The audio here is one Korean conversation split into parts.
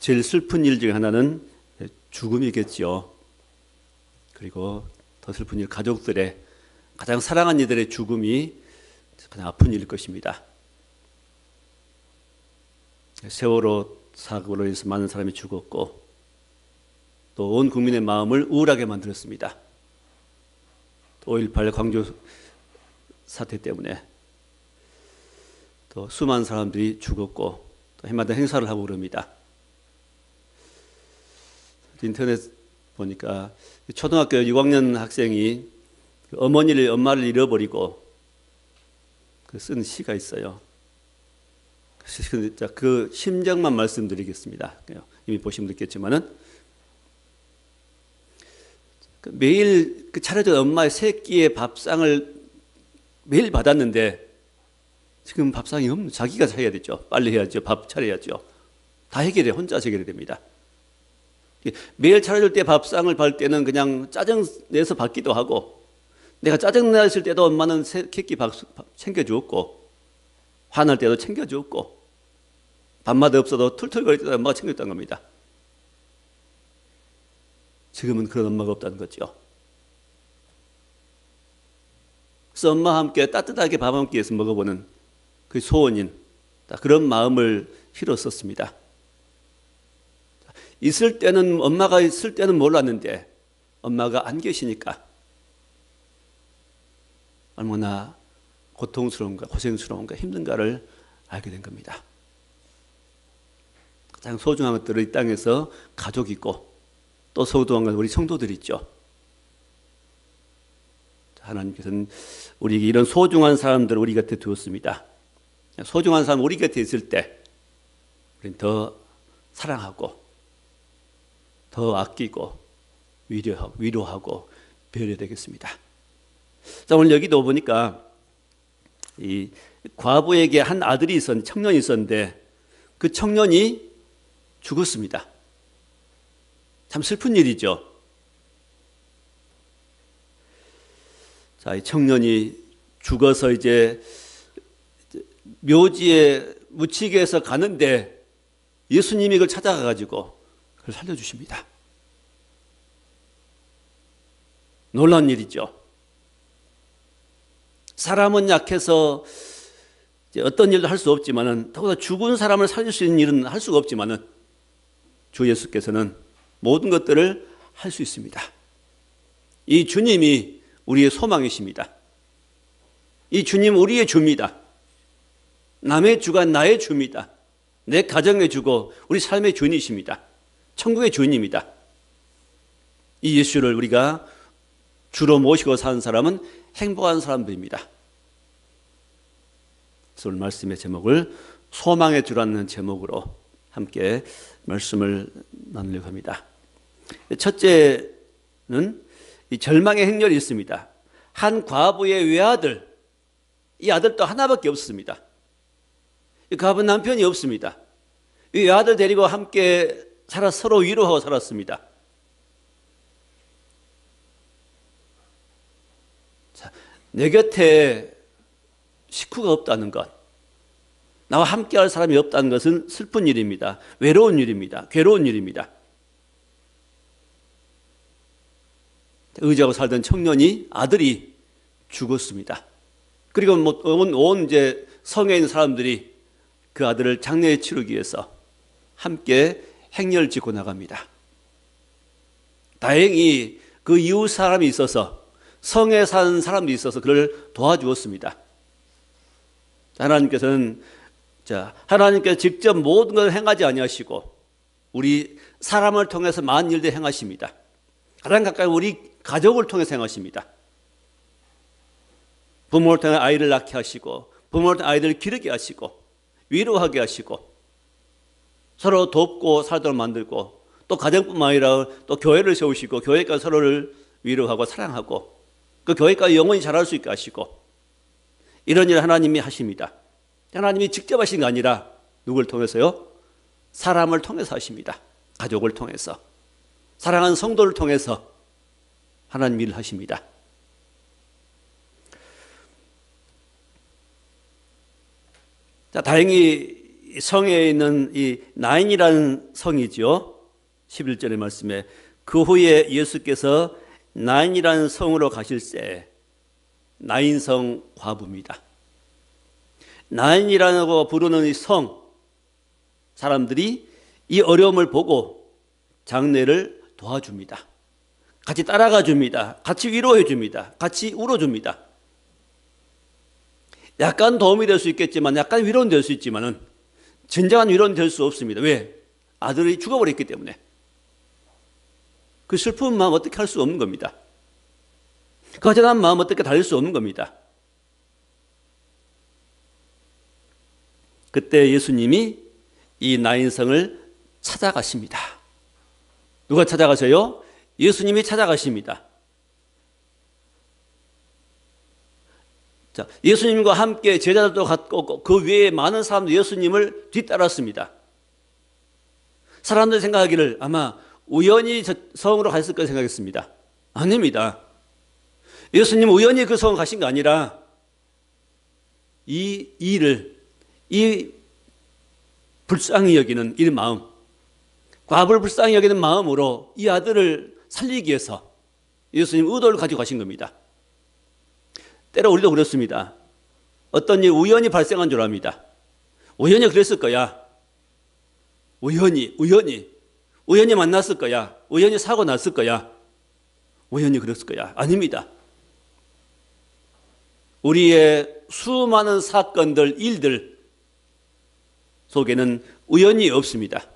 제일 슬픈 일 중에 하나는 죽음이겠죠. 그리고 더 슬픈 일, 가족들의 가장 사랑하는 이들의 죽음이 가장 아픈 일일 것입니다. 세월호 사고로 인해서 많은 사람이 죽었고 또 온 국민의 마음을 우울하게 만들었습니다. 5.18 광주 사태 때문에 또 수많은 사람들이 죽었고 또 해마다 행사를 하고 그럽니다. 인터넷 보니까 초등학교 6학년 학생이 엄마를 잃어버리고 쓴 시가 있어요. 그 심정만 말씀드리겠습니다. 이미 보시면 있겠지만은 매일 차려준 엄마의 세 끼의 밥상을 매일 받았는데 지금 밥상이 없는, 자기가 해야 되죠. 빨리 해야죠. 밥 차려야죠. 다 해결해, 혼자 해결해야 됩니다. 매일 차려줄 때 밥상을 받을 때는 그냥 짜증 내서 받기도 하고, 내가 짜증 냈을 때도 엄마는 세 끼 밥 챙겨주었고, 화날 때도 챙겨주었고, 밥맛 없어도 툴툴거릴 때도 엄마가 챙겨줬던 겁니다. 지금은 그런 엄마가 없다는 거죠. 그래서 엄마와 함께 따뜻하게 밥 한 끼에서 먹어보는 그 소원인 그런 마음을 실었었습니다. 있을 때는, 엄마가 있을 때는 몰랐는데 엄마가 안 계시니까 얼마나 고통스러운가, 고생스러운가, 힘든가를 알게 된 겁니다. 가장 소중한 것들을 이 땅에서 가족이 있고 또 소중한 건 우리 성도들이 있죠. 하나님께서는 우리에게 이런 소중한 사람들을 우리 곁에 두었습니다. 소중한 사람 우리 곁에 있을 때 우리는 더 사랑하고 더 아끼고 위로하고 배려해야 되겠습니다. 자, 오늘 여기도 보니까 이 과부에게 한 아들이 청년이 있었는데 그 청년이 죽었습니다. 참 슬픈 일이죠. 자, 이 청년이 죽어서 이제 묘지에 묻히게 해서 가는데 예수님이 그걸 찾아가가지고 그걸 살려주십니다. 놀라운 일이죠. 사람은 약해서 어떤 일도 할 수 없지만은, 더구나 죽은 사람을 살릴 수 있는 일은 할 수가 없지만은 주 예수께서는 모든 것들을 할 수 있습니다. 이 주님이 우리의 소망이십니다. 이 주님 우리의 주입니다. 남의 주가 나의 주입니다. 내 가정의 주고 우리 삶의 주인이십니다. 천국의 주인입니다. 이 예수를 우리가 주로 모시고 사는 사람은 행복한 사람들입니다. 그래서 오늘 말씀의 제목을 소망의 주라는 제목으로 함께 말씀을 나누려고 합니다. 첫째는 이 절망의 행렬이 있습니다. 한 과부의 외아들, 이 아들도 하나밖에 없습니다. 이 과부 남편이 없습니다. 이 외아들 데리고 함께 서로 위로하고 살았습니다. 자, 내 곁에 식구가 없다는 것, 나와 함께할 사람이 없다는 것은 슬픈 일입니다. 외로운 일입니다. 괴로운 일입니다. 의지하고 살던 청년이, 아들이 죽었습니다. 그리고 온 이제 성에 있는 사람들이 그 아들을 장례에 치르기 위해서 함께 행렬을 짓고 나갑니다. 다행히 그 이웃 사람이 있어서, 성에 사는 사람도 있어서 그를 도와주었습니다. 하나님께서는 하나님께서 직접 모든 걸 행하지 아니하시고 우리 사람을 통해서 많은 일들 행하십니다. 가장 가까이 우리 가족을 통해서 행하십니다. 부모를 통해 아이를 낳게 하시고, 부모를 통해 아이들을 기르게 하시고, 위로하게 하시고, 서로 돕고 살도록 만들고, 또 가정뿐만 아니라 또 교회를 세우시고 교회가 서로를 위로하고 사랑하고 그 교회가 영원히 자랄 수 있게 하시고, 이런 일을 하나님이 하십니다. 하나님이 직접 하신 게 아니라 누굴 통해서요? 사람을 통해서 하십니다. 가족을 통해서, 사랑하는 성도를 통해서 하나님 일을 하십니다. 자, 다행히 성에 있는 이 나인이라는 성이죠. 11절의 말씀에 그 후에 예수께서 나인이라는 성으로 가실새, 나인성 과부입니다. 나인이라고 부르는 이 성, 사람들이 이 어려움을 보고 장례를 도와줍니다. 같이 따라가 줍니다. 같이 위로해 줍니다. 같이 울어줍니다. 약간 도움이 될 수 있겠지만, 약간 위로는 될 수 있지만은 진정한 위로는 될 수 없습니다. 왜? 아들이 죽어버렸기 때문에. 그 슬픈 마음 어떻게 할 수 없는 겁니다. 그 허전한 마음 어떻게 달랠 수 없는 겁니다. 그때 예수님이 이 나인성을 찾아가십니다. 누가 찾아가세요? 예수님이 찾아가십니다. 자, 예수님과 함께 제자들도 갔고 그 외에 많은 사람들이 예수님을 뒤따랐습니다. 사람들이 생각하기를 아마 우연히 저 성으로 갔을 거라 생각했습니다. 아닙니다. 예수님 우연히 그 성을 가신 거 아니라 이 일을, 이 불쌍히 여기는 이 마음, 과부를 불쌍히 여기는 마음으로 이 아들을 살리기 위해서 예수님 의도를 가지고 가신 겁니다. 때로 우리도 그렇습니다. 어떤 일 우연히 발생한 줄 압니다. 우연히 그랬을 거야. 우연히 만났을 거야. 우연히 사고 났을 거야. 우연히 그랬을 거야. 아닙니다. 우리의 수많은 사건들, 일들 속에는 우연이 없습니다.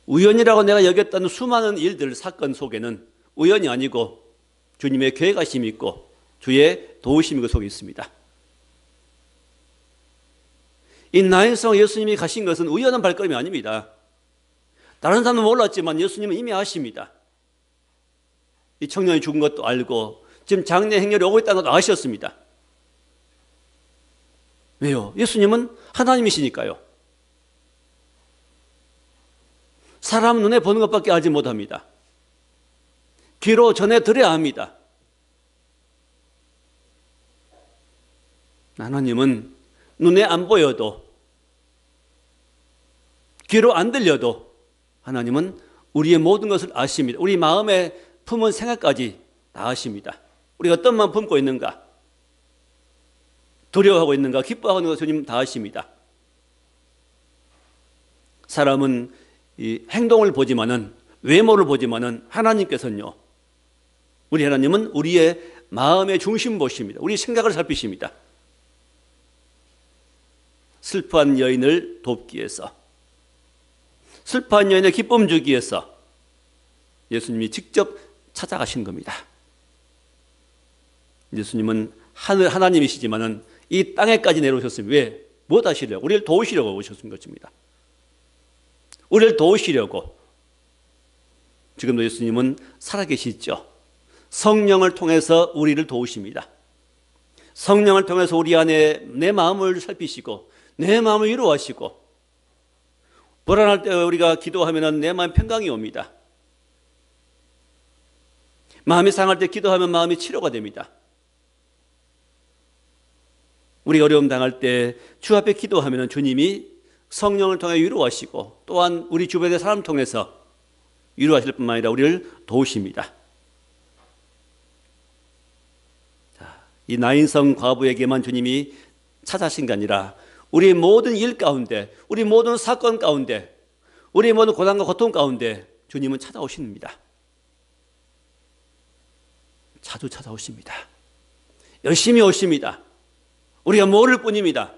우연이라고 내가 여겼던 수많은 일들, 사건 속에는 우연이 아니고 주님의 계획하심이 있고 주의 도우심이 그 속에 있습니다. 이 나인성 예수님이 가신 것은 우연한 발걸음이 아닙니다. 다른 사람은 몰랐지만 예수님은 이미 아십니다. 이 청년이 죽은 것도 알고 지금 장례 행렬이 오고 있다는 것도 아셨습니다. 왜요? 예수님은 하나님이시니까요. 사람 눈에 보는 것밖에 알지 못합니다. 귀로 전해드려야 합니다. 하나님은 눈에 안 보여도 귀로 안 들려도 하나님은 우리의 모든 것을 아십니다. 우리 마음에 품은 생각까지 다 아십니다. 우리가 어떤 마음 품고 있는가, 두려워하고 있는가, 기뻐하고 있는가 주님 다 아십니다. 사람은 이 행동을 보지만은, 외모를 보지만은 하나님께서는요, 우리 하나님은 우리의 마음의 중심 보십니다. 우리 생각을 살피십니다. 슬퍼한 여인을 돕기 위해서, 슬퍼한 여인의 기쁨 주기 위해서 예수님이 직접 찾아가신 겁니다. 예수님은 하늘 하나님이시지만은 이 땅에까지 내려오셨습니다. 왜? 뭐 하시려고? 우리를 도우시려고 오셨은 것입니다. 우리를 도우시려고. 지금도 예수님은 살아계시죠. 성령을 통해서 우리를 도우십니다. 성령을 통해서 우리 안에 내 마음을 살피시고 내 마음을 위로하시고, 불안할 때 우리가 기도하면 내 마음에 평강이 옵니다. 마음이 상할 때 기도하면 마음이 치료가 됩니다. 우리 어려움 당할 때 주 앞에 기도하면 주님이 성령을 통해 위로하시고 또한 우리 주변의 사람 통해서 위로하실 뿐만 아니라 우리를 도우십니다. 자, 이 나인성 과부에게만 주님이 찾아신 게 아니라 우리 모든 일 가운데, 우리 모든 사건 가운데, 우리 모든 고난과 고통 가운데 주님은 찾아오십니다. 자주 찾아오십니다. 열심히 오십니다. 우리가 모를 뿐입니다.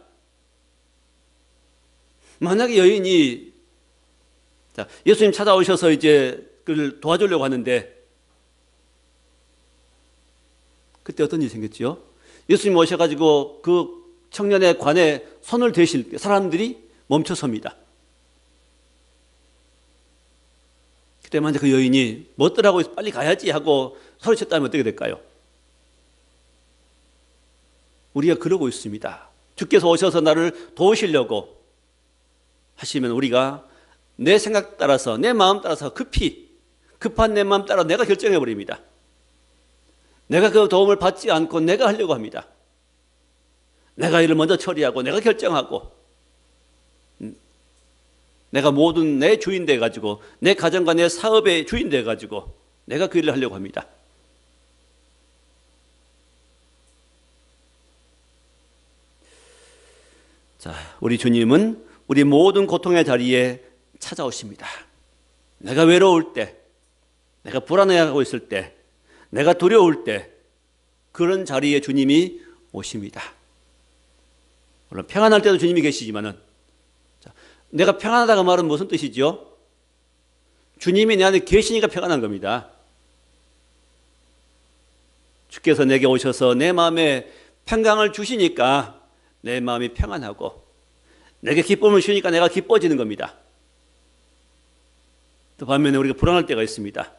만약에 여인이 예수님 찾아오셔서 이제 그를 도와주려고 하는데 그때 어떤 일이 생겼지요? 예수님 오셔가지고 그 청년의 관에 손을 대실 때 사람들이 멈춰섭니다. 그때 만약 그 여인이 뭐더라고 빨리 가야지 하고 소리쳤다면 어떻게 될까요? 우리가 그러고 있습니다. 주께서 오셔서 나를 도우시려고 하시면 우리가 내 생각 따라서, 내 마음 따라서 급한 내 마음 따라 내가 결정해버립니다. 내가 그 도움을 받지 않고 내가 하려고 합니다. 내가 일을 먼저 처리하고 내가 결정하고 내가 모든 내 주인 돼가지고 내 가정과 내 사업의 주인 돼가지고 내가 그 일을 하려고 합니다. 자, 우리 주님은 우리 모든 고통의 자리에 찾아오십니다. 내가 외로울 때, 내가 불안해하고 있을 때, 내가 두려울 때 그런 자리에 주님이 오십니다. 물론 평안할 때도 주님이 계시지만은, 내가 평안하다가 말은 무슨 뜻이죠? 주님이 내 안에 계시니까 평안한 겁니다. 주께서 내게 오셔서 내 마음에 평강을 주시니까 내 마음이 평안하고 내게 기쁨을 주니까 내가 기뻐지는 겁니다. 또 반면에 우리가 불안할 때가 있습니다.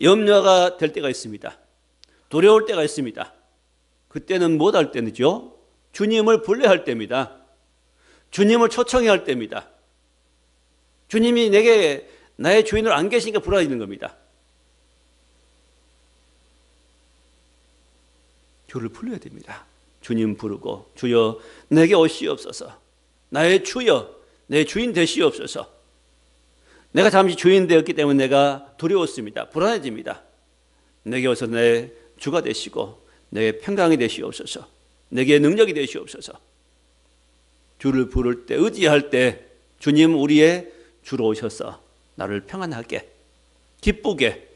염려가 될 때가 있습니다. 두려울 때가 있습니다. 그때는 못 할 때는요, 주님을 불러할 때입니다. 주님을 초청해야 할 때입니다. 주님이 내게 나의 주인으로 안 계시니까 불안해지는 겁니다. 주를 불러야 됩니다. 주님 부르고 주여 내게 오시옵소서. 나의 주여 내 주인 되시옵소서. 내가 잠시 주인 되었기 때문에 내가 두려웠습니다. 불안해집니다. 내게 오셔서 내 주가 되시고 내게 평강이 되시옵소서. 내게 능력이 되시옵소서. 주를 부를 때 의지할 때 주님 우리의 주로 오셔서 나를 평안하게 기쁘게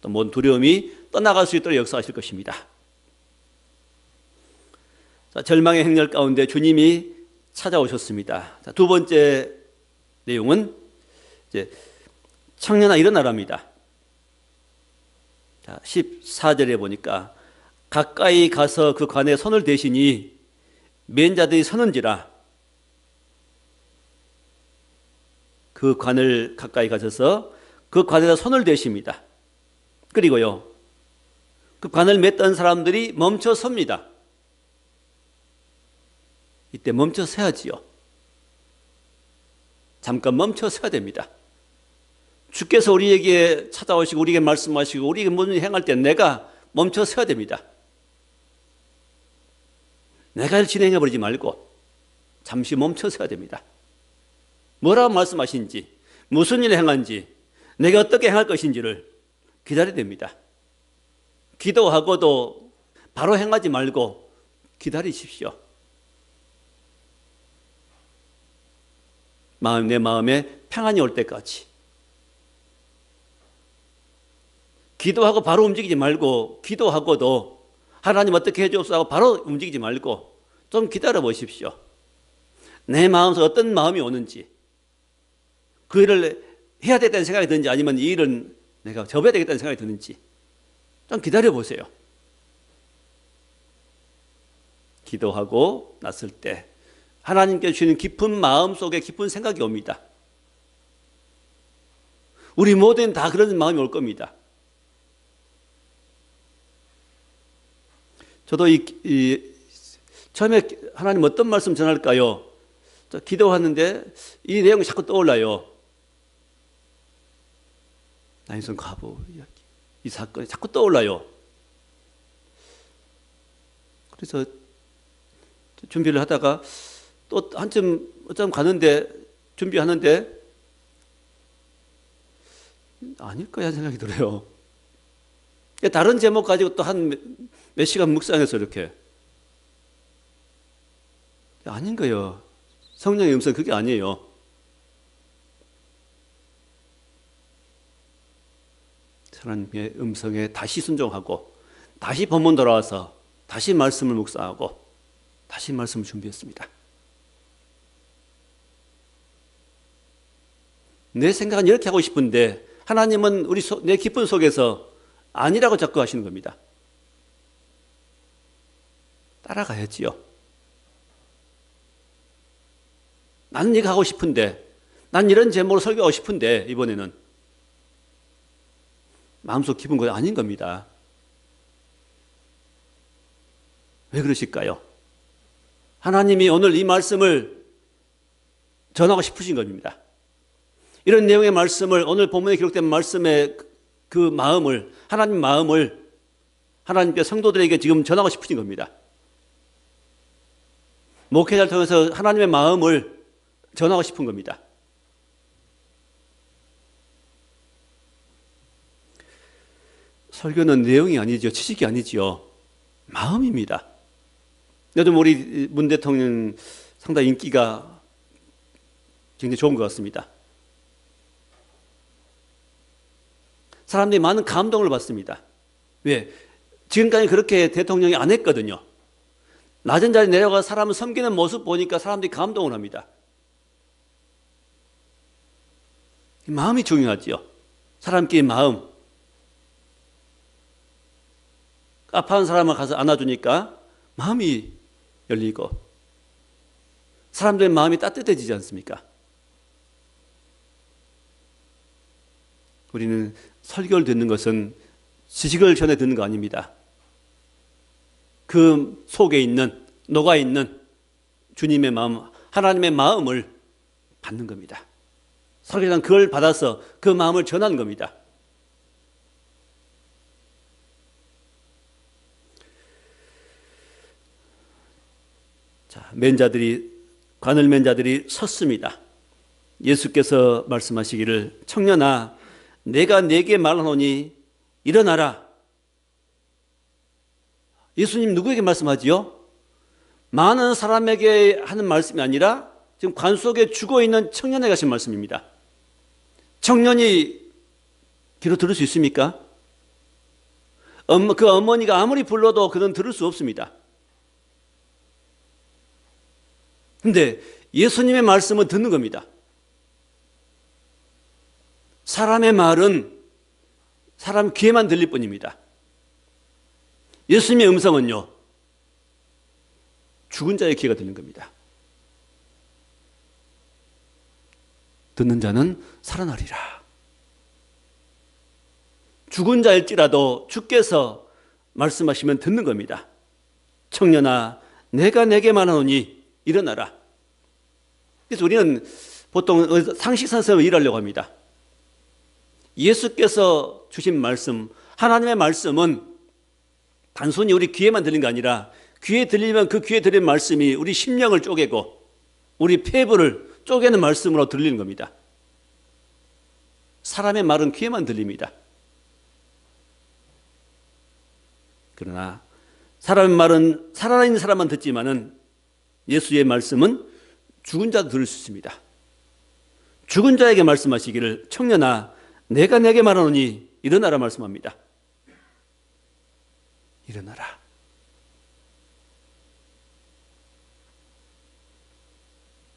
또 모든 두려움이 떠나갈 수 있도록 역사하실 것입니다. 자, 절망의 행렬 가운데 주님이 찾아오셨습니다. 자, 두 번째 내용은 이제 청년아 일어나랍니다. 자, 14절에 보니까 가까이 가서 그 관에 손을 대시니 맨 자들이 서는지라. 그 관을 가까이 가셔서 그 관에다 손을 대십니다. 그리고요, 그 관을 맸던 사람들이 멈춰 섭니다. 이때 멈춰 서야지요. 잠깐 멈춰 서야 됩니다. 주께서 우리에게 찾아오시고 우리에게 말씀하시고 우리에게 무슨 일을 행할 때 내가 멈춰 서야 됩니다. 내가 일 진행해 버리지 말고 잠시 멈춰 서야 됩니다. 뭐라고 말씀하신지, 무슨 일을 행한지, 내가 어떻게 행할 것인지를 기다려야 됩니다. 기도하고도 바로 행하지 말고 기다리십시오. 내 마음에 평안이 올 때까지. 기도하고 바로 움직이지 말고, 기도하고도 하나님 어떻게 해주옵소서 하고 바로 움직이지 말고 좀 기다려 보십시오. 내 마음에서 어떤 마음이 오는지, 그 일을 해야 되겠다는 생각이 드는지 아니면 이 일은 내가 접어야 되겠다는 생각이 드는지 좀 기다려 보세요. 기도하고 났을 때 하나님께 주시는 깊은 마음 속에 깊은 생각이 옵니다. 우리 모두는 다 그런 마음이 올 겁니다. 저도 처음에 하나님 어떤 말씀 전할까요? 기도하는데 이 내용이 자꾸 떠올라요. 나인선 과부 이 사건이 자꾸 떠올라요. 그래서 준비를 하다가 또 한참 어쩜 가는데 준비하는데 아닐 거야 생각이 들어요. 다른 제목 가지고 또 한 몇 시간 묵상해서 이렇게 아닌 거예요. 성령의 음성 그게 아니에요. 하나님의 음성에 다시 순종하고 다시 본문 돌아와서 다시 말씀을 묵상하고 다시 말씀을 준비했습니다. 내 생각은 이렇게 하고 싶은데 하나님은 내 기쁨 속에서 아니라고 자꾸 하시는 겁니다. 따라가야지요. 나는 이거 하고 싶은데, 난 이런 제목으로 설교하고 싶은데 이번에는 마음속 깊은 건 아닌 겁니다. 왜 그러실까요? 하나님이 오늘 이 말씀을 전하고 싶으신 겁니다. 이런 내용의 말씀을 오늘 본문에 기록된 말씀의 그 마음을, 하나님 마음을 하나님께 성도들에게 지금 전하고 싶으신 겁니다. 목회자를 통해서 하나님의 마음을 전하고 싶은 겁니다. 설교는 내용이 아니죠. 지식이 아니죠. 마음입니다. 요즘 우리 문 대통령 상당히 인기가 굉장히 좋은 것 같습니다. 사람들이 많은 감동을 받습니다. 왜? 지금까지 그렇게 대통령이 안 했거든요. 낮은 자리에 내려가 사람을 섬기는 모습 보니까 사람들이 감동을 합니다. 마음이 중요하지요. 사람끼리 마음. 아파하는 사람을 가서 안아주니까 마음이 열리고 사람들의 마음이 따뜻해지지 않습니까? 우리는 설교를 듣는 것은 지식을 전해 듣는 거 아닙니다. 그 속에 있는, 녹아있는 주님의 마음, 하나님의 마음을 받는 겁니다. 설교자는 그걸 받아서 그 마음을 전하는 겁니다. 자, 관을 맨 자들이 섰습니다. 예수께서 말씀하시기를 청년아 내가 네게 말하노니 일어나라. 예수님 누구에게 말씀하지요? 많은 사람에게 하는 말씀이 아니라 지금 관 속에 죽어있는 청년에게 하신 말씀입니다. 청년이 귀로 들을 수 있습니까? 그 어머니가 아무리 불러도 그는 들을 수 없습니다. 근데 예수님의 말씀은 듣는 겁니다. 사람의 말은 사람 귀에만 들릴 뿐입니다. 예수님의 음성은요, 죽은 자의 귀가 들리는 겁니다. 듣는 자는 살아나리라. 죽은 자일지라도 주께서 말씀하시면 듣는 겁니다. 청년아, 내가 내게 말하노니 일어나라. 그래서 우리는 보통 상식선생으로 일하려고 합니다. 예수께서 주신 말씀, 하나님의 말씀은 단순히 우리 귀에만 들린 게 아니라 귀에 들리면 그 귀에 들린 말씀이 우리 심령을 쪼개고 우리 폐부를 쪼개는 말씀으로 들리는 겁니다. 사람의 말은 귀에만 들립니다. 그러나 사람의 말은 살아있는 사람만 듣지만은 예수의 말씀은 죽은 자도 들을 수 있습니다. 죽은 자에게 말씀하시기를 청년아 내가 내게 말하노니 일어나라 말씀합니다. 일어나라.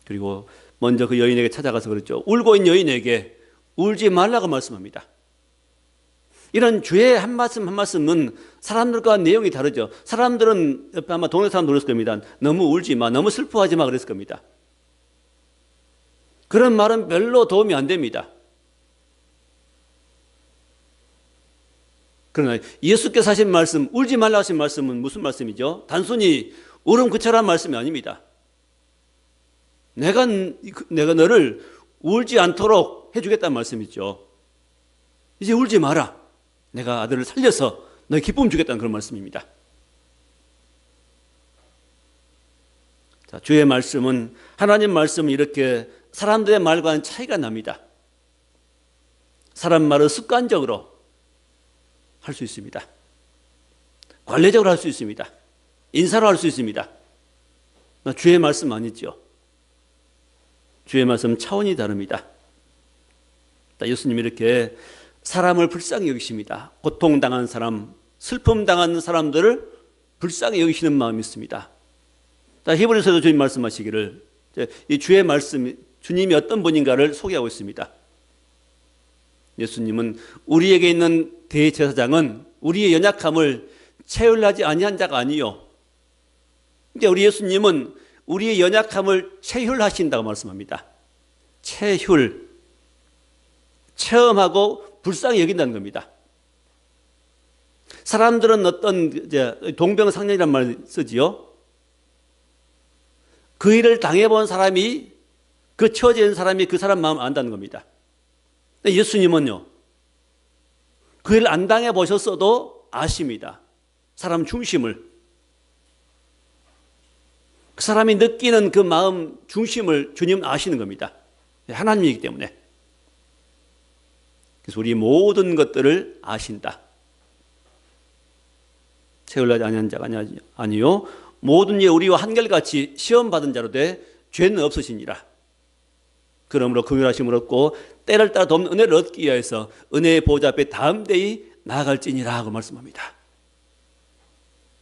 그리고 먼저 그 여인에게 찾아가서 그랬죠. 울고 있는 여인에게 울지 말라고 말씀합니다. 이런 주의 한 말씀 한 말씀은 사람들과 내용이 다르죠. 사람들은 옆에 아마 동네 사람 놀랐을 겁니다. 너무 울지 마, 너무 슬퍼하지 마 그랬을 겁니다. 그런 말은 별로 도움이 안 됩니다. 그러나 예수께서 하신 말씀, 울지 말라 하신 말씀은 무슨 말씀이죠? 단순히 울음 그쳐라는 말씀이 아닙니다. 내가 너를 울지 않도록 해주겠다는 말씀이죠. 이제 울지 마라. 내가 아들을 살려서 너의 기쁨 주겠다는 그런 말씀입니다. 자, 주의 말씀은 하나님 말씀은 이렇게 사람들의 말과는 차이가 납니다. 사람 말은 습관적으로 할 수 있습니다. 관례적으로 할 수 있습니다. 인사로 할 수 있습니다. 주의 말씀 아니죠. 주의 말씀 차원이 다릅니다. 예수님이 이렇게 사람을 불쌍히 여기십니다. 고통당한 사람, 슬픔당한 사람들을 불쌍히 여기시는 마음이 있습니다. 히브리서도 주님 말씀하시기를 이 주의 말씀, 주님이 어떤 분인가를 소개하고 있습니다. 예수님은 우리에게 있는 대제사장은 우리의 연약함을 체휼하지 아니한 자가 아니요. 그러니까 우리 예수님은 우리의 연약함을 체휼하신다고 말씀합니다. 체휼, 체험하고 불쌍히 여긴다는 겁니다. 사람들은 어떤 동병상련이라는 말을 쓰지요. 그 일을 당해본 사람이, 그 처지에 있는 사람이 그 사람 마음을 안다는 겁니다. 예수님은요, 그 일을 안 당해보셨어도 아십니다. 사람 중심을. 그 사람이 느끼는 그 마음 중심을 주님 아시는 겁니다. 하나님이기 때문에. 그래서 우리 모든 것들을 아신다. 세월나지 아니한 자가 아니요 모든 일 우리와 한결같이 시험받은 자로 돼 죄는 없으시니라. 그러므로 긍휼하심을 얻고 때를 따라 돕는 은혜를 얻기 위해서 은혜의 보좌 앞에 담대히 나아갈지니라 하고 말씀합니다.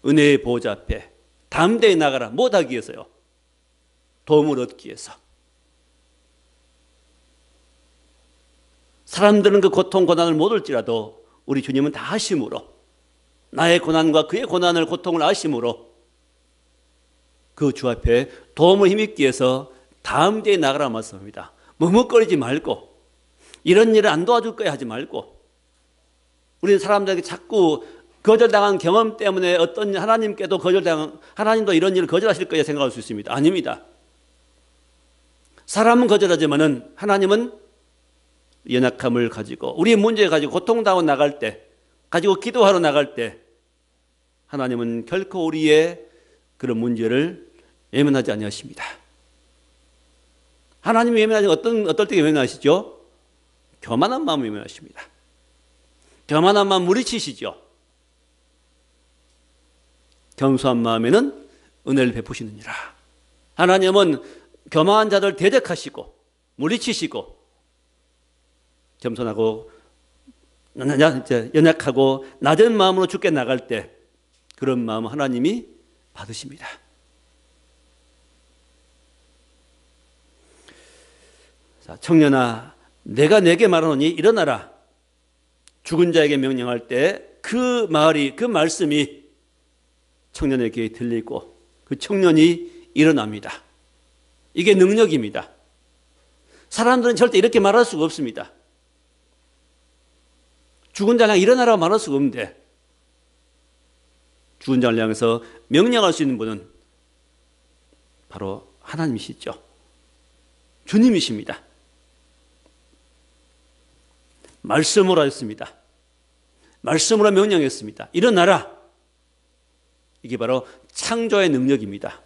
은혜의 보좌 앞에 담대히 나가라. 못하기 위해서요. 도움을 얻기 위해서. 사람들은 그 고통 고난을 못 올지라도 우리 주님은 다 아심으로, 나의 고난과 그의 고난을 고통을 아심으로 그 주 앞에 도움을 힘입기 위해서 담대히 나가라 말씀합니다. 머뭇거리지 말고, 이런 일을 안 도와줄 거야 하지 말고, 우리는 사람들에게 자꾸 거절당한 경험 때문에 어떤 하나님께도 거절당한, 하나님도 이런 일을 거절하실 거야 생각할 수 있습니다. 아닙니다. 사람은 거절하지만은 하나님은 연약함을 가지고, 우리의 문제 가지고 고통당하고 나갈 때, 가지고 기도하러 나갈 때 하나님은 결코 우리의 그런 문제를 외면하지 아니하십니다. 하나님이 외면하지 어떨 때 외면하시죠? 교만한 마음 외면하십니다. 교만한 마음 물리치시죠. 겸손한 마음에는 은혜를 베푸시느니라. 하나님은 교만한 자들 대적하시고 물리치시고 겸손하고 연약하고 낮은 마음으로 주께 나갈 때 그런 마음 하나님이 받으십니다. 자, 청년아 내가 내게 말하노니 일어나라. 죽은 자에게 명령할 때 그 말이, 그 말씀이 청년에게 들리고 그 청년이 일어납니다. 이게 능력입니다. 사람들은 절대 이렇게 말할 수가 없습니다. 죽은 자를 향해 일어나라고 말할 수가 없는데 죽은 자를 향해서 명령할 수 있는 분은 바로 하나님이시죠. 주님이십니다. 말씀으로 하였습니다. 말씀으로 명령했습니다. 일어나라. 이게 바로 창조의 능력입니다.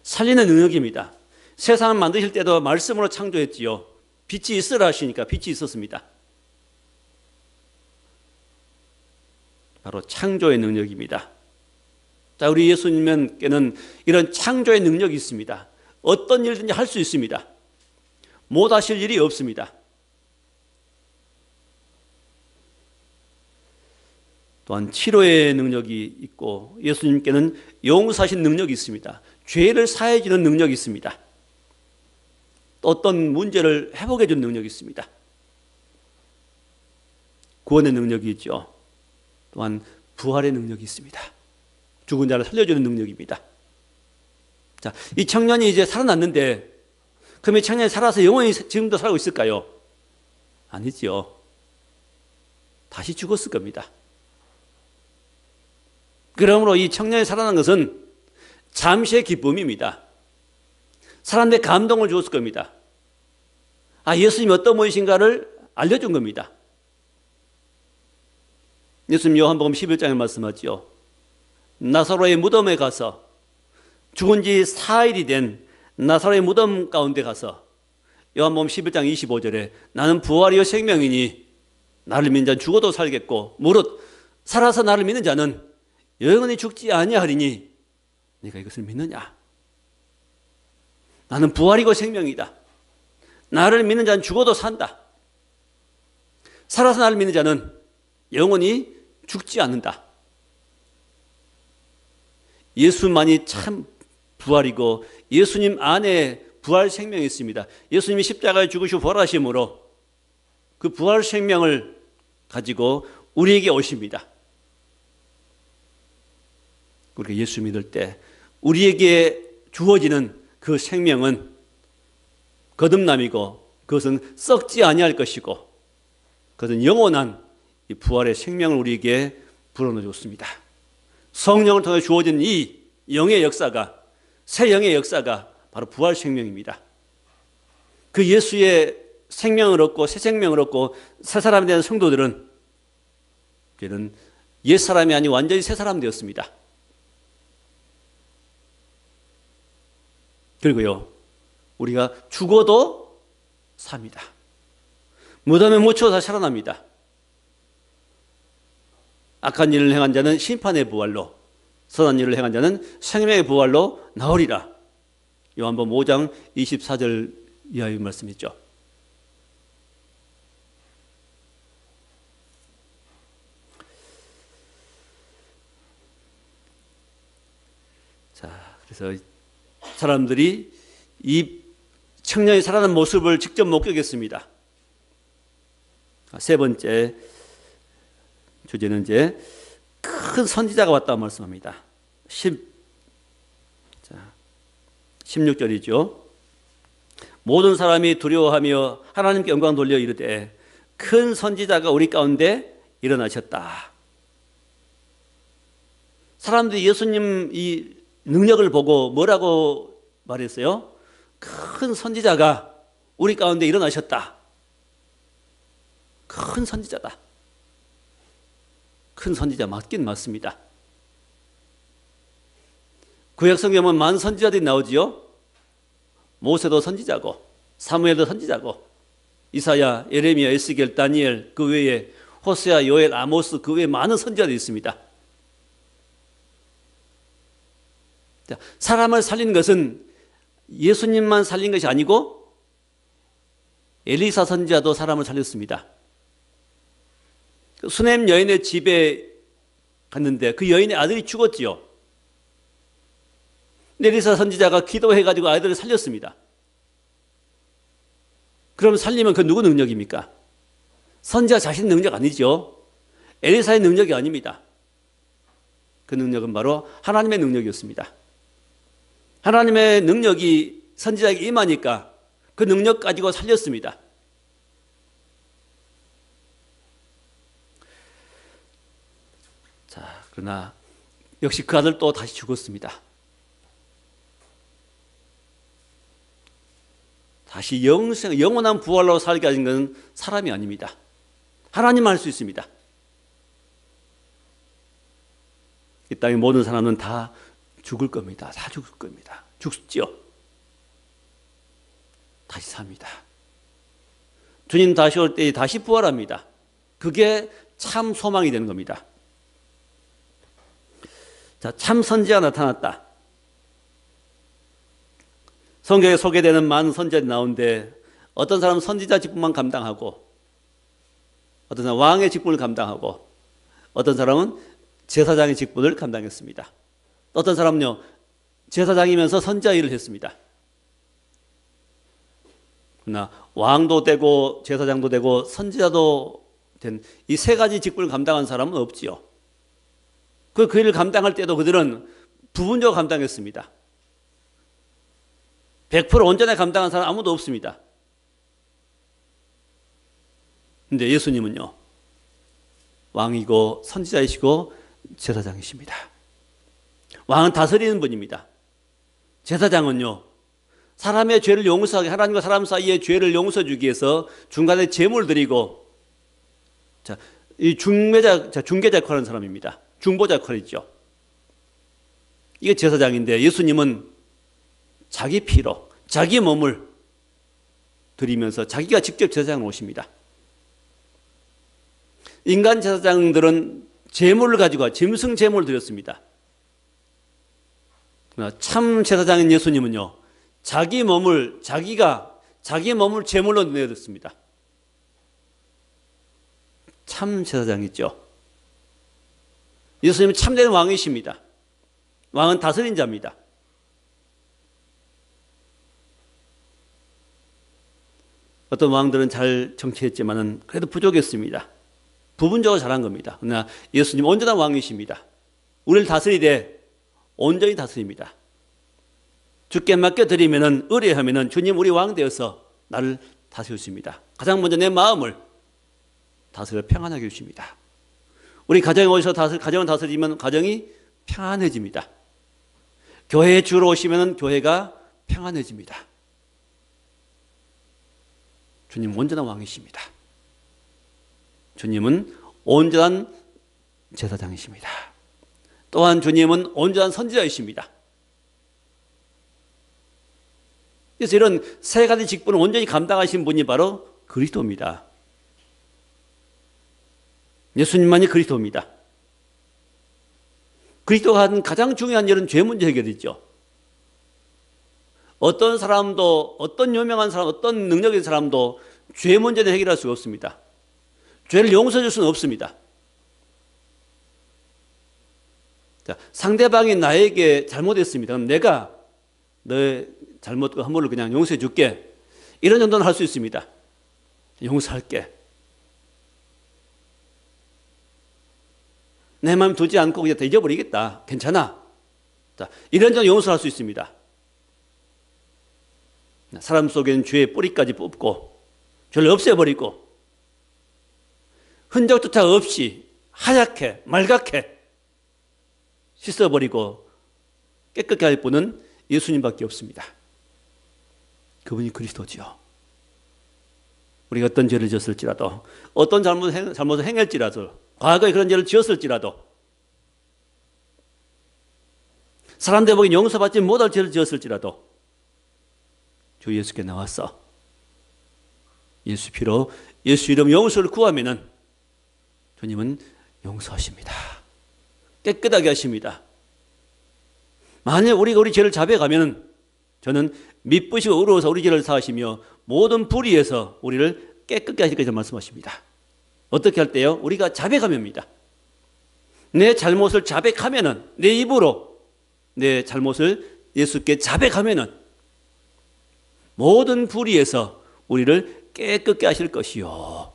살리는 능력입니다. 세상을 만드실 때도 말씀으로 창조했지요. 빛이 있으라 하시니까 빛이 있었습니다. 바로 창조의 능력입니다. 자, 우리 예수님께는 이런 창조의 능력이 있습니다. 어떤 일든지 할 수 있습니다. 못 하실 일이 없습니다. 또한 치료의 능력이 있고 예수님께는 용서하신 능력이 있습니다. 죄를 사해 주는 능력이 있습니다. 또 어떤 문제를 회복해 주는 능력이 있습니다. 구원의 능력이 있죠. 또한 부활의 능력이 있습니다. 죽은 자를 살려주는 능력입니다. 자, 이 청년이 이제 살아났는데 그럼 이 청년이 살아서 영원히 지금도 살고 있을까요? 아니죠. 다시 죽었을 겁니다. 그러므로 이 청년이 살아난 것은 잠시의 기쁨입니다. 사람들의 감동을 주었을 겁니다. 아, 예수님이 어떤 분이신가를 알려준 겁니다. 예수님 요한복음 11장에 말씀하죠. 나사로의 무덤에 가서 죽은 지 4일이 된 나사로의 무덤 가운데 가서 요한복음 11장 25절에 나는 부활이요 생명이니 나를 믿는 자는 죽어도 살겠고 무릇 살아서 나를 믿는 자는 영원히 죽지 아니하리니 네가 이것을 믿느냐? 나는 부활이고 생명이다. 나를 믿는 자는 죽어도 산다. 살아서 나를 믿는 자는 영원히 죽지 않는다. 예수만이 참 부활이고 예수님 안에 부활 생명이 있습니다. 예수님이 십자가에 죽으시고 부활하심으로 그 부활 생명을 가지고 우리에게 오십니다. 우리가 예수 믿을 때 우리에게 주어지는 그 생명은 거듭남이고 그것은 썩지 아니할 것이고 그것은 영원한 이 부활의 생명을 우리에게 불어넣어 줬습니다. 성령을 통해 주어진 이 영의 역사가, 새 영의 역사가 바로 부활 생명입니다. 그 예수의 생명을 얻고 새 생명을 얻고 새 사람에 대한 성도들은 이제는 옛 사람이 아닌 완전히 새 사람 되었습니다. 그리고요, 우리가 죽어도 삽니다. 무덤에 묻혀 다시 살아납니다. 악한 일을 행한 자는 심판의 부활로, 선한 일을 행한 자는 생명의 부활로 나오리라. 요한복음 5장 24절 이하의 말씀이죠. 자, 그래서 사람들이 이 청년이 살아난 모습을 직접 목격했습니다. 세 번째 주제는 이제 큰 선지자가 왔다고 말씀합니다. 16절이죠. 모든 사람이 두려워하며 하나님께 영광 돌려 이르되 큰 선지자가 우리 가운데 일어나셨다. 사람들이 예수님 이 능력을 보고 뭐라고 말했어요? 큰 선지자가 우리 가운데 일어나셨다. 큰 선지자다. 큰 선지자 맞긴 맞습니다. 구약 성경은 많은 선지자들이 나오지요. 모세도 선지자고, 사무엘도 선지자고, 이사야, 예레미야, 에스겔, 다니엘, 그 외에 호세아, 요엘, 아모스, 그 외에 많은 선지자들이 있습니다. 사람을 살린 것은 예수님만 살린 것이 아니고 엘리사 선지자도 사람을 살렸습니다. 수넴 여인의 집에 갔는데 그 여인의 아들이 죽었지요. 엘리사 선지자가 기도해가지고 아이들을 살렸습니다. 그럼 살리면 그 누구 능력입니까? 선지자 자신 능력 아니죠. 엘리사의 능력이 아닙니다. 그 능력은 바로 하나님의 능력이었습니다. 하나님의 능력이 선지자에게 임하니까 그 능력 가지고 살렸습니다. 자, 그러나 역시 그 아들 또 다시 죽었습니다. 다시 영원한 부활로 살게 하신 것은 사람이 아닙니다. 하나님만 할 수 있습니다. 이 땅의 모든 사람은 다 죽을 겁니다. 다 죽을 겁니다. 죽지요. 다시 삽니다. 주님 다시 올 때 다시 부활합니다. 그게 참 소망이 되는 겁니다. 자, 참 선지자가 나타났다. 성경에 소개되는 많은 선지자들이 나오는데 어떤 사람은 선지자 직분만 감당하고, 어떤 사람은 왕의 직분을 감당하고, 어떤 사람은 제사장의 직분을 감당했습니다. 어떤 사람은요, 제사장이면서 선지자 일을 했습니다. 그러나 왕도 되고 제사장도 되고 선지자도 된 이 세 가지 직분을 감당한 사람은 없지요. 그 일을 감당할 때도 그들은 부분적으로 감당했습니다. 100% 온전히 감당한 사람 아무도 없습니다. 그런데 예수님은요, 왕이고 선지자이시고 제사장이십니다. 왕은 다스리는 분입니다. 제사장은요, 사람의 죄를 용서하게, 하나님과 사람 사이의 죄를 용서해 주기 위해서 중간에 제물을 드리고, 자, 이 중개자 역할을 하는 사람입니다. 중보자 역할이죠. 이게 제사장인데 예수님은 자기 피로, 자기 몸을 드리면서 자기가 직접 제사장을 오십니다. 인간 제사장들은 제물을 가지고 짐승 제물을 드렸습니다. 그러나 참 제사장인 예수님은요, 자기 몸을 제물로 내어드렸습니다. 참 제사장이죠. 예수님은 참된 왕이십니다. 왕은 다스린 자입니다. 어떤 왕들은 잘 정치했지만은 그래도 부족했습니다. 부분적으로 잘한 겁니다. 그러나 예수님 온전한 왕이십니다. 우리를 다스리되 온전히 다스립니다. 주께 맡겨드리면은, 의뢰하면은 주님 우리 왕 되어서 나를 다스리십니다. 가장 먼저 내 마음을 다스려 평안하게 해주십니다. 우리 가정에 오셔서 가정을 다스리면 가정이 평안해집니다. 교회에 주로 오시면 교회가 평안해집니다. 주님 온전한 왕이십니다. 주님은 온전한 제사장이십니다. 또한 주님은 온전한 선지자이십니다. 그래서 이런 세 가지 직분을 온전히 감당하신 분이 바로 그리스도입니다. 예수님만이 그리스도입니다. 그리스도가 하는 가장 중요한 일은 죄 문제 해결이죠. 어떤 사람도, 어떤 유명한 사람, 어떤 능력의 사람도 죄 문제는 해결할 수가 없습니다. 죄를 용서해 줄 수는 없습니다. 자, 상대방이 나에게 잘못했습니다. 그럼 내가 너의 잘못과 허물을 그냥 용서해 줄게. 이런 정도는 할 수 있습니다. 용서할게. 내 마음 두지 않고 그냥 다 잊어버리겠다. 괜찮아. 자, 이런 정도 용서할 수 있습니다. 사람 속에는 죄의 뿌리까지 뽑고 죄를 없애버리고 흔적조차 없이 하얗게 말갛게 씻어버리고 깨끗게 할 분은 예수님밖에 없습니다. 그분이 그리스도지요. 우리가 어떤 죄를 지었을지라도, 어떤 잘못을 행했지라도, 과거에 그런 죄를 지었을지라도, 사람들 보기 용서받지 못할 죄를 지었을지라도 주 예수께 나와서 예수 피로 예수 이름 용서를 구하면은 주님은 용서하십니다. 깨끗하게 하십니다. 만약 우리가 우리 죄를 자백하면은 저는 미쁘시고 의로워서 우리 죄를 사하시며 모든 불의에서 우리를 깨끗게 하실 것이라고 말씀하십니다. 어떻게 할 때요? 우리가 자백하면입니다. 내 잘못을 자백하면은, 내 입으로 내 잘못을 예수께 자백하면은 모든 불의에서 우리를 깨끗게 하실 것이요.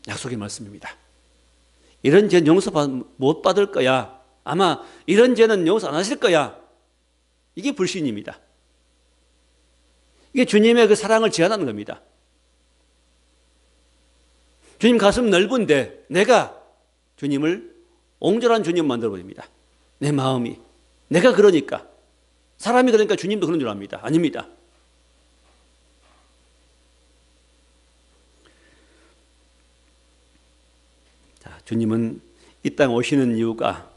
약속의 말씀입니다. 이런 죄는 용서 못 받을 거야. 아마 이런 죄는 용서 안 하실 거야. 이게 불신입니다. 이게 주님의 그 사랑을 제한하는 겁니다. 주님 가슴 넓은데 내가 주님을 옹졸한 주님 만들어버립니다. 내 마음이. 내가 그러니까. 사람이 그러니까 주님도 그런 줄 압니다. 아닙니다. 자, 주님은 이 땅 오시는 이유가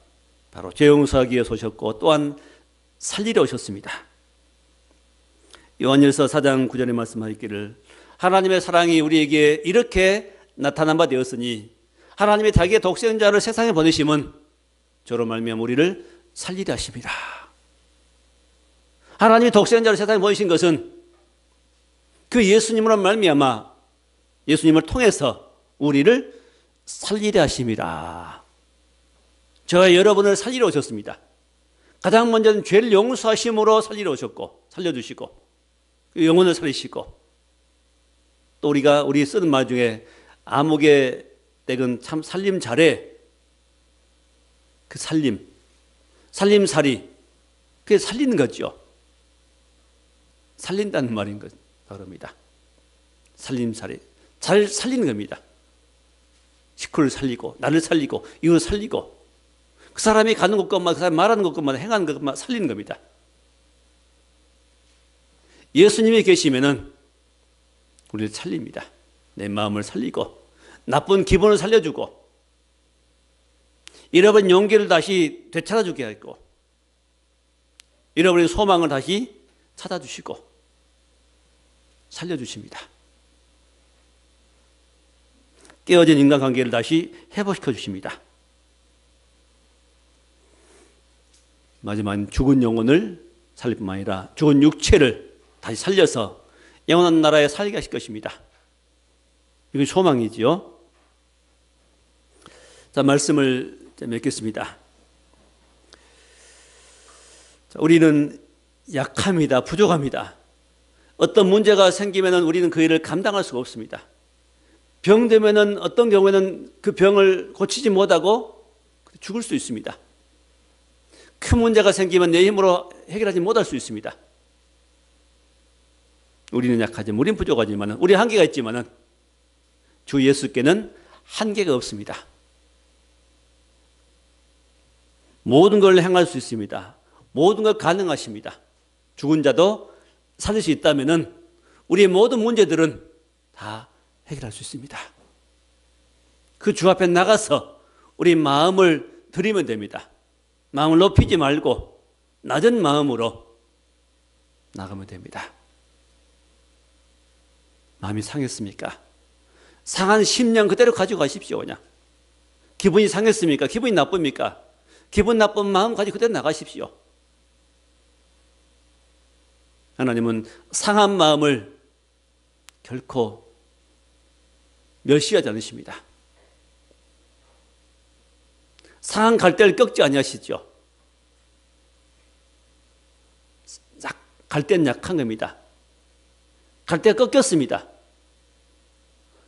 바로 죄 용서하기 위해서 오셨고 또한 살리러 오셨습니다. 요한일서 4장 9절에 말씀하기를 하나님의 사랑이 우리에게 이렇게 나타난 바 되었으니 하나님이 자기의 독생자를 세상에 보내심은 저로 말미암아 우리를 살리려 하십니다. 하나님이 독생자를 세상에 보내신 것은 그 예수님으로 말미암아 예수님을 통해서 우리를 살리려 하심이라. 저와 여러분을 살리러 오셨습니다. 가장 먼저는 죄를 용서하심으로 살리러 오셨고 살려주시고 영혼을 살리시고 또 우리 쓰는 말 중에 아무개 댁은 참 살림 잘해. 그 살림살이 그게 살리는 거죠. 살린다는 말인 겁니다. 살림살이 잘 살리는 겁니다. 식구를 살리고 나를 살리고 이웃을 살리고 그 사람이 가는 것것만 그 사람이 말하는 것것만 행하는 것것만 살리는 겁니다. 예수님이 계시면은 우리를 살립니다. 내 마음을 살리고 나쁜 기분을 살려주고 잃어버린 용기를 다시 되찾아주게 하고 잃어버린 소망을 다시 찾아주시고 살려주십니다. 깨어진 인간관계를 다시 회복시켜 주십니다. 마지막은 죽은 영혼을 살릴 뿐만 아니라 죽은 육체를 다시 살려서 영원한 나라에 살게 하실 것입니다. 이건 소망이지요. 자, 말씀을 맺겠습니다. 자, 우리는 약합니다. 부족합니다. 어떤 문제가 생기면 우리는 그 일을 감당할 수가 없습니다. 병되면 어떤 경우에는 그 병을 고치지 못하고 죽을 수 있습니다. 큰 문제가 생기면 내 힘으로 해결하지 못할 수 있습니다. 우리는 약하지만, 우리는 부족하지만, 우리 한계가 있지만 주 예수께는 한계가 없습니다. 모든 걸 행할 수 있습니다. 모든 걸 가능하십니다. 죽은 자도 살릴 수 있다면 우리의 모든 문제들은 다 해결할 수 있습니다. 그 주 앞에 나가서 우리 마음을 드리면 됩니다. 마음을 높이지 말고 낮은 마음으로 나가면 됩니다. 마음이 상했습니까? 상한 심령 그대로 가지고 가십시오. 그냥 기분이 상했습니까? 기분이 나쁩니까? 기분 나쁜 마음 가지고 그대로 나가십시오. 하나님은 상한 마음을 결코 멸시하지 않으십니다. 상한 갈대를 꺾지 아니하시죠. 갈대는 약한 겁니다. 갈대가 꺾였습니다.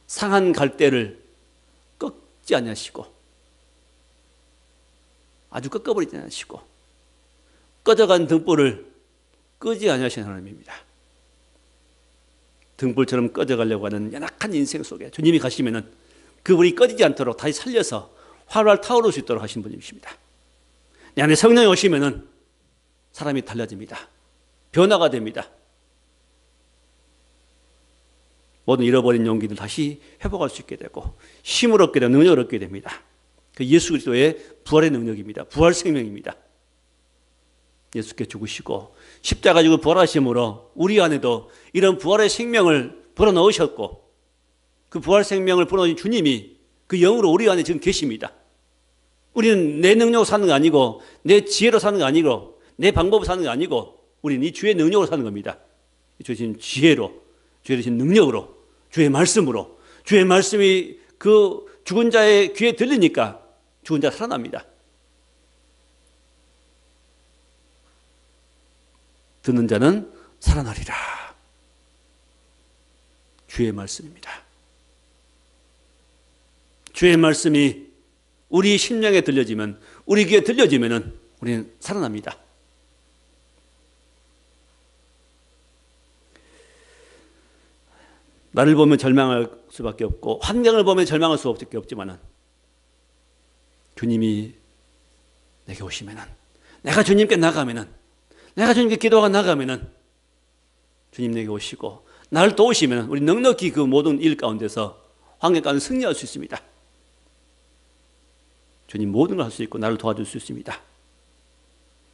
상한 갈대를 꺾지 아니하시고 아주 꺾어버리지 않으시고 꺼져간 등불을 끄지 아니하시는 하나님입니다. 등불처럼 꺼져가려고 하는 연약한 인생 속에 주님이 가시면은 그 불이 꺼지지 않도록 다시 살려서 활활 타오를 수 있도록 하신 분이십니다. 내 안에 성령이 오시면은 사람이 달라집니다. 변화가 됩니다. 모든 잃어버린 용기들 다시 회복할 수 있게 되고 힘을 얻게 되고 능력을 얻게 됩니다. 그 예수 그리스도의 부활의 능력입니다. 부활 생명입니다. 예수께 죽으시고 십자가 지고 부활하심으로 우리 안에도 이런 부활의 생명을 불어넣으셨고 그 부활 생명을 불어넣으신 주님이 그 영으로 우리 안에 지금 계십니다. 우리는 내 능력으로 사는 게 아니고 내 지혜로 사는 게 아니고 내 방법으로 사는 게 아니고 우리는 이 주의 능력으로 사는 겁니다. 주의 주신 지혜로, 주의 주신 능력으로, 주의 말씀으로, 주의 말씀이 그 죽은 자의 귀에 들리니까 죽은 자가 살아납니다. 듣는 자는 살아나리라. 주의 말씀입니다. 주의 말씀이 우리 심령에 들려지면, 우리 귀에 들려지면 우리는 살아납니다. 나를 보면 절망할 수밖에 없고 환경을 보면 절망할 수밖에 없지만 주님이 내게 오시면, 내가 주님께 나가면, 내가 주님께 기도하고 나가면 주님 내게 오시고 나를 도우시면 우리 넉넉히 그 모든 일 가운데서 환경 가운데 승리할 수 있습니다. 주님 모든 걸 할 수 있고 나를 도와줄 수 있습니다.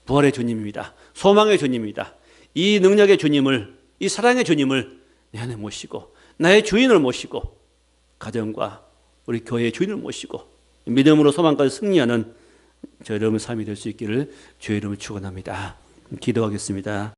부활의 주님입니다. 소망의 주님입니다. 이 능력의 주님을, 이 사랑의 주님을 내 안에 모시고 나의 주인을 모시고 가정과 우리 교회의 주인을 모시고 믿음으로 소망까지 승리하는 저 여러분의 삶이 될 수 있기를 주의 이름으로 축원합니다. 기도하겠습니다.